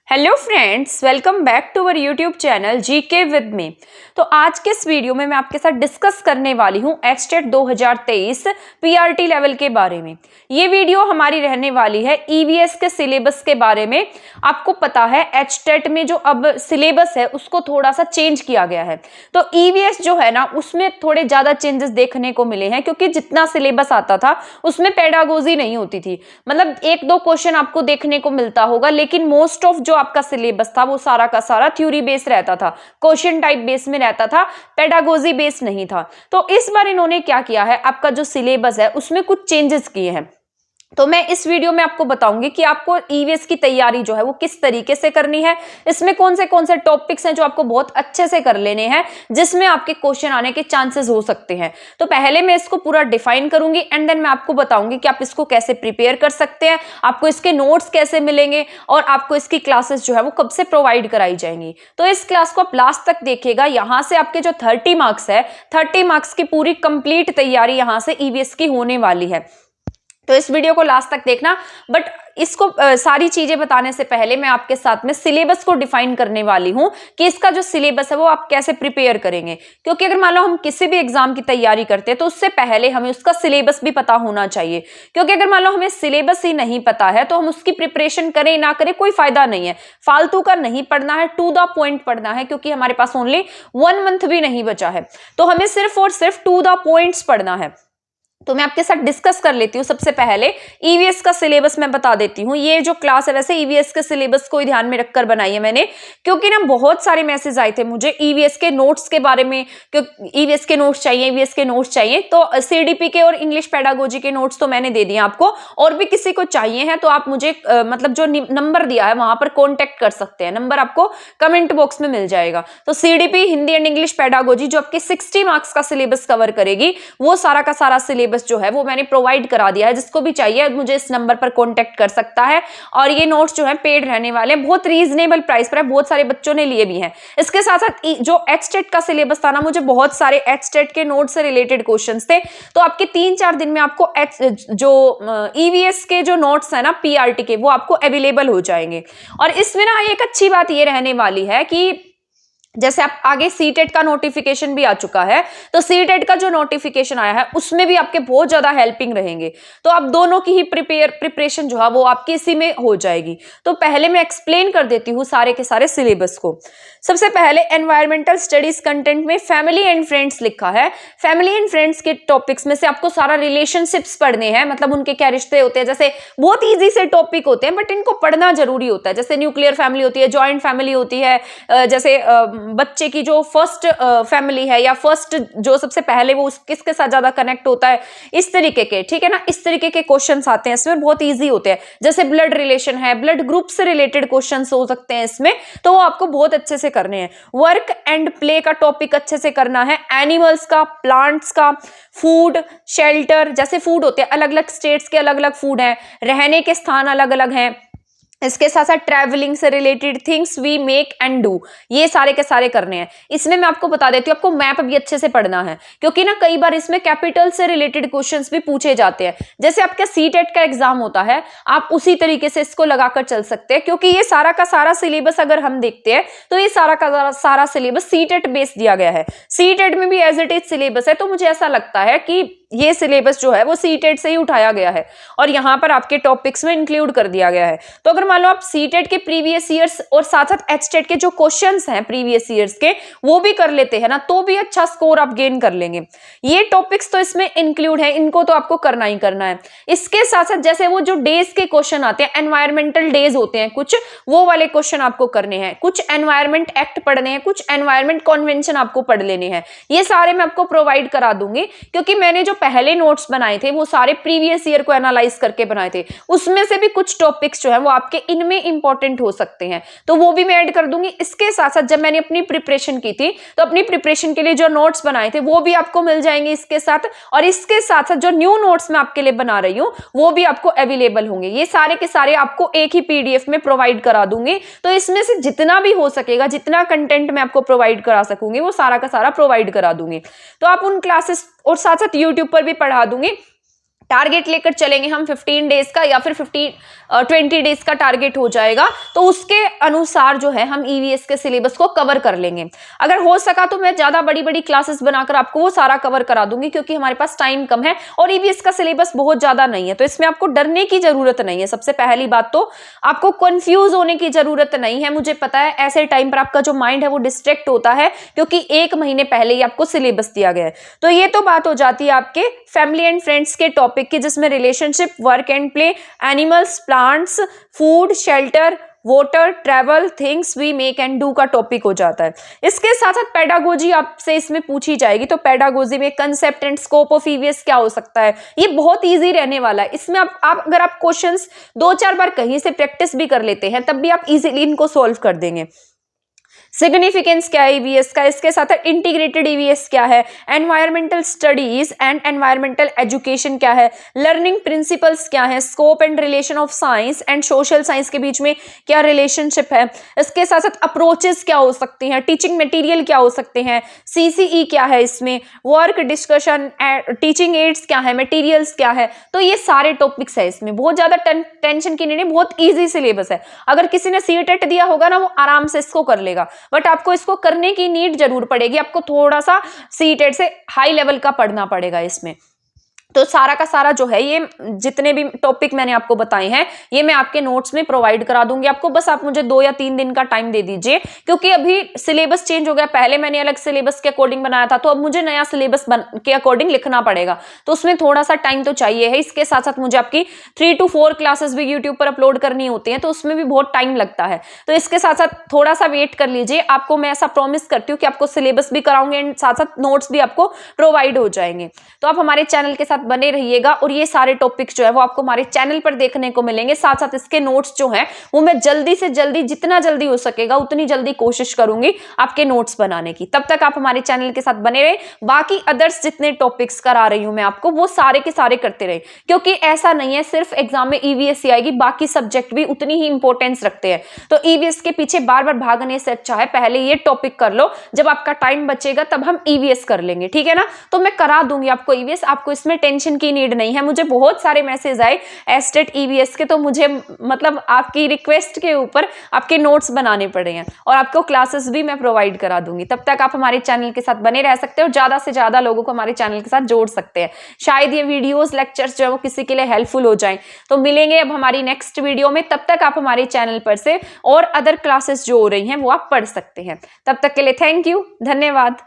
Hello friends, welcome back to our YouTube channel GK with me. तो आज के इस वीडियो में मैं आपके साथ डिस्कस करने वाली हूँ एचटेट 2023 पीआरटी लेवल के बारे में। ये वीडियो हमारी रहने वाली है ईवीएस के सिलेबस के बारे में। आपको पता है एचटेट में जो अब सिलेबस है उसको थोड़ा सा चेंज किया गया है, तो ईवीएस जो है ना उसमें थोड़े ज्यादा चेंजेस देखने को मिले हैं, क्योंकि जितना सिलेबस आता था उसमें पेडागोजी नहीं होती थी। मतलब एक दो क्वेश्चन आपको देखने को मिलता होगा, लेकिन मोस्ट ऑफ जो आपका सिलेबस था वो सारा का सारा थ्योरी बेस रहता था, क्वेश्चन टाइप बेस में रहता था, पेडागोजी बेस नहीं था। तो इस बार इन्होंने क्या किया है, आपका जो सिलेबस है उसमें कुछ चेंजेस किए हैं। तो मैं इस वीडियो में आपको बताऊंगी कि आपको ईवीएस की तैयारी जो है वो किस तरीके से करनी है, इसमें कौन से टॉपिक्स हैं जो आपको बहुत अच्छे से कर लेने हैं, जिसमें आपके क्वेश्चन आने के चांसेस हो सकते हैं। तो पहले मैं इसको पूरा डिफाइन करूंगी एंड देन मैं आपको बताऊंगी कि आप इसको कैसे प्रिपेयर कर सकते हैं, आपको इसके नोट्स कैसे मिलेंगे और आपको इसकी क्लासेस जो है वो कब से प्रोवाइड कराई जाएंगी। तो इस क्लास को आप लास्ट तक देखिएगा। यहाँ से आपके जो 30 मार्क्स है, 30 मार्क्स की पूरी कंप्लीट तैयारी यहाँ से ईवीएस की होने वाली है। तो इस वीडियो को लास्ट तक देखना। बट इसको सारी चीजें बताने से पहले मैं आपके साथ में सिलेबस को डिफाइन करने वाली हूं कि इसका जो सिलेबस है वो आप कैसे प्रिपेयर करेंगे। क्योंकि अगर मान लो हम किसी भी एग्जाम की तैयारी करते हैं तो उससे पहले हमें उसका सिलेबस भी पता होना चाहिए। क्योंकि अगर मान लो हमें सिलेबस ही नहीं पता है तो हम उसकी प्रिपरेशन करें ना करें कोई फायदा नहीं है। फालतू का नहीं पढ़ना है, टू द पॉइंट पढ़ना है, क्योंकि हमारे पास ओनली 1 मंथ भी नहीं बचा है। तो हमें सिर्फ और सिर्फ टू द पॉइंट्स पढ़ना है। तो मैं आपके साथ डिस्कस कर लेती हूँ। सबसे पहले ईवीएस का सिलेबस मैं बता देती हूँ। ये जो क्लास है वैसे ईवीएस के सिलेबस को ही ध्यान में रखकर बनाई है मैंने, क्योंकि ना बहुत सारे मैसेज आए थे मुझे ईवीएस के नोट्स के बारे में, क्योंकि ईवीएस के नोट्स चाहिए, ईवीएस के नोट्स चाहिए। तो सीडीपी के और इंग्लिश पेडागोजी के नोट्स तो मैंने दे दिए आपको, और भी किसी को चाहिए हैं तो आप मुझे मतलब जो नंबर दिया है वहां पर कॉन्टेक्ट कर सकते हैं। नंबर आपको कमेंट बॉक्स में मिल जाएगा। तो CDP Hindi and English pedagogy जो आपके 60 मार्क्स का सिलेबस कवर करेगी, वो सारा का सारा सिलेबस जो है वो मैंने प्रोवाइड करा दिया है। जिसको भी चाहिए मुझे इस नंबर पर कांटेक्ट कर सकता है। और ये नोट्स जो है पेड रहने वाले हैं, बहुत रीजनेबल प्राइस पर है, बहुत सारे बच्चों ने लिए भी हैं। इसके साथ साथ जो एचटेट का सिलेबस था ना, मुझे बहुत सारे एचटेट के नोट से रिलेटेड क्वेश्चंस थे। तो आपके 3-4 दिन में आपको जो ईवीएस के जो नोट्स है ना पीआरटी के, वो आपको अवेलेबल हो जाएंगे। और इसमें ना एक अच्छी बात ये रहने वाली है कि जैसे आप आगे सीटेट का नोटिफिकेशन भी आ चुका है, तो सीटेट का जो नोटिफिकेशन आया है उसमें भी आपके बहुत ज्यादा हेल्पिंग रहेंगे। तो आप दोनों की ही प्रिपरेशन जो है वो आपकी इसी में हो जाएगी। तो पहले मैं एक्सप्लेन कर देती हूँ सारे के सारे सिलेबस को। सबसे पहले एनवायरमेंटल स्टडीज कंटेंट में फैमिली एंड फ्रेंड्स लिखा है। फैमिली एंड फ्रेंड्स के टॉपिक्स में से आपको सारा रिलेशनशिप्स पढ़ने हैं, मतलब उनके क्या रिश्ते होते हैं। जैसे बहुत ईजी से टॉपिक होते हैं बट इनको पढ़ना जरूरी होता है। जैसे न्यूक्लियर फैमिली होती है, ज्वाइंट फैमिली होती है, जैसे बच्चे की जो फर्स्ट फैमिली है या फर्स्ट जो सबसे पहले वो किसके साथ ज्यादा कनेक्ट होता है, इस तरीके के, ठीक है ना, इस तरीके के क्वेश्चंस आते हैं इसमें, बहुत इजी होते हैं। जैसे ब्लड रिलेशन है, ब्लड ग्रुप से रिलेटेड क्वेश्चंस हो सकते हैं इसमें, तो वो आपको बहुत अच्छे से करने हैं। वर्क एंड प्ले का टॉपिक अच्छे से करना है। एनिमल्स का, प्लांट्स का, फूड, शेल्टर, जैसे फूड होते हैं अलग अलग स्टेट्स के, अलग अलग फूड हैं, रहने के स्थान अलग अलग हैं। इसके साथ साथ ट्रैवलिंग से related things we make and do, ये सारे के सारे करने हैं। इसमें मैं आपको बता देती हूँ, आपको मैप भी अच्छे से पढ़ना है, क्योंकि ना कई बार इसमें कैपिटल से रिलेटेड क्वेश्चंस भी पूछे जाते हैं। जैसे आपका सीटेट का एग्जाम होता है, आप उसी तरीके से इसको लगाकर चल सकते हैं, क्योंकि ये सारा का सारा सिलेबस अगर हम देखते हैं तो ये सारा का सारा सिलेबस सीटेट बेस दिया गया है। सीटेट में भी एज इट इज सिलेबस है, तो मुझे ऐसा लगता है कि ये सिलेबस जो है वो सीटेट से ही उठाया गया है और यहाँ पर आपके टॉपिक्स में इंक्लूड कर दिया गया है। तो अगर मान लो आप सीटेट के प्रीवियस ईयर्स और साथ साथ एचटेट के जो क्वेश्चंस हैं प्रीवियस ईयर्स के वो भी कर लेते हैं ना, तो भी अच्छा स्कोर आप गेन कर लेंगे। ये टॉपिक्स तो इसमें इंक्लूड है, इनको तो आपको करना ही करना है। इसके साथ साथ जैसे वो जो डेज के क्वेश्चन आते हैं, एनवायरमेंटल डेज होते हैं कुछ, वो वाले क्वेश्चन आपको करने हैं। कुछ एनवायरमेंट एक्ट पढ़ने हैं, कुछ एनवायरमेंट कॉन्वेंशन आपको पढ़ लेने हैं। ये सारे मैं आपको प्रोवाइड करा दूंगी, क्योंकि मैंने जो पहले नोट्स बनाए थे वो सारे प्रीवियस ईयर को एनालाइज करके बनाए थे। उसमें से भी कुछ टॉपिक्स जो है वो आपके इनमें इंपॉर्टेंट हो सकते हैं, तो वो भी मैं ऐड कर दूंगी। इसके साथ साथ जब मैंने अपनी प्रिपरेशन की थी तो अपनी प्रिपरेशन के लिए जो नोट्स बनाए थे वो भी आपको मिल जाएंगे इसके साथ, और इसके साथ साथ जो न्यू नोट्स मैं आपके लिए बना रही हूँ वो भी आपको अवेलेबल होंगे। ये सारे के सारे आपको एक ही पीडीएफ में प्रोवाइड करा दूंगी। तो इसमें से जितना भी हो सकेगा, जितना कंटेंट मैं आपको प्रोवाइड करा सकूंगी वो सारा का सारा प्रोवाइड करा दूंगी। तो आप उन क्लासेस और साथ साथ यूट्यूब पर भी पढ़ा दूंगी। टारगेट लेकर चलेंगे हम 15 डेज का या फिर 20 डेज का टारगेट हो जाएगा, तो उसके अनुसार जो है हम ईवीएस के सिलेबस को कवर कर लेंगे। अगर हो सका तो मैं ज्यादा बड़ी बड़ी क्लासेस बनाकर आपको वो सारा कवर करा दूंगी, क्योंकि हमारे पास टाइम कम है और ईवीएस का सिलेबस बहुत ज्यादा नहीं है, तो इसमें आपको डरने की जरूरत नहीं है। सबसे पहली बात तो आपको कंफ्यूज होने की जरूरत नहीं है। मुझे पता है ऐसे टाइम पर आपका जो माइंड है वो डिस्ट्रैक्ट होता है, क्योंकि 1 महीने पहले ही आपको सिलेबस दिया गया है। तो ये तो बात हो जाती है आपके फैमिली एंड फ्रेंड्स के टॉपिक की, जिसमें relationship, work and play, animals, plants, food, shelter, water, travel, things we make and do का टॉपिक हो जाता है। इसके साथ साथ पेडागोजी आपसे इसमें पूछी जाएगी, तो पेडागोजी में concept and scope of EVS क्या हो सकता है, ये बहुत इजी रहने वाला है। इसमें आप अगर आप क्वेश्चंस 2-4 बार कहीं से प्रैक्टिस भी कर लेते हैं तब भी आप इजीली इनको सॉल्व कर देंगे। सिग्निफिकेंस क्या है ईवीएस का, इसके साथ इंटीग्रेटेड ईवीएस क्या है, environmental studies and environmental education क्या है, लर्निंग प्रिंसिपल्स क्या है, scope and relation of science and social science के बीच में क्या रिलेशनशिप है, इसके साथ साथ अप्रोचेस क्या हो सकती हैं, टीचिंग मटेरियल क्या हो सकते हैं, सीसीई क्या है, इसमें वर्क डिस्कशन, टीचिंग एड्स क्या है, मटेरियल्स क्या है। तो ये सारे टॉपिक्स है, इसमें बहुत ज्यादा टेंशन की नहीं, बहुत ईजी सिलेबस है। अगर किसी ने सीटेट दिया होगा ना वो आराम से इसको कर लेगा, बट आपको इसको करने की नीड जरूर पड़ेगी, आपको थोड़ा सा सीटेट से हाई लेवल का पढ़ना पड़ेगा इसमें। तो सारा का सारा जो है ये जितने भी टॉपिक मैंने आपको बताए हैं ये मैं आपके नोट्स में प्रोवाइड करा दूंगी आपको। बस आप मुझे 2 या 3 दिन का टाइम दे दीजिए, क्योंकि अभी सिलेबस चेंज हो गया। पहले मैंने अलग सिलेबस के अकॉर्डिंग बनाया था, तो अब मुझे नया सिलेबस के अकॉर्डिंग लिखना पड़ेगा, तो उसमें थोड़ा सा टाइम तो चाहिए है। इसके साथ साथ मुझे आपकी 3 to 4 क्लासेस भी यूट्यूब पर अपलोड करनी होती है, तो उसमें भी बहुत टाइम लगता है। तो इसके साथ साथ थोड़ा सा वेट कर लीजिए, आपको मैं ऐसा प्रॉमिस करती हूँ कि आपको सिलेबस भी कराऊंगे एंड साथ साथ नोट्स भी आपको प्रोवाइड हो जाएंगे। तो आप हमारे चैनल के साथ बने रहिएगा और ये सारे टॉपिक्स जो है वो आपको हमारे चैनल पर देखने को मिलेंगे। साथ साथ इसके नोट्स जो हैं वो मैं जल्दी से जल्दी, जितना जल्दी हो सकेगा उतनी जल्दी कोशिश करूंगी आपके नोट्स बनाने की। तब तक आप हमारे चैनल के साथ बने रहे। बाकी अदर्स जितने टॉपिक्स करा रही हूं मैं आपको वो सारे के सारे करते रहे, क्योंकि ऐसा नहीं है सिर्फ एग्जाम में ईवीएस ही आएगी, बाकी सब्जेक्ट भी उतनी ही इंपॉर्टेंस रखते हैं। तो ईवीएस के पीछे बार बार भागने से अच्छा है पहले ये टॉपिक कर लो, जब आपका टाइम बचेगा तब हम ईवीएस कर लेंगे, ठीक है ना। तो मैं करा दूंगी आपको ईवीएस, आपको इसमें टेंशन की नीड नहीं है। मुझे बहुत सारे मैसेज आए एस्टेट ईवीएस के, तो मुझे मतलब आपकी रिक्वेस्ट के ऊपर आपके नोट्स बनाने पड़े हैं और आपको क्लासेस भी मैं प्रोवाइड करा दूंगी। तब तक आप हमारे चैनल के साथ बने रह सकते हो, ज्यादा से ज्यादा लोगों को हमारे चैनल के साथ जोड़ सकते हैं। शायद ये वीडियोस लेक्चर्स जो है वो किसी के लिए हेल्पफुल हो जाएं। तो मिलेंगे अब हमारी नेक्स्ट वीडियो में, तब तक आप हमारे चैनल पर से और अदर क्लासेस जो हो रही हैं वो आप पढ़ सकते हैं। तब तक के लिए थैंक यू, धन्यवाद।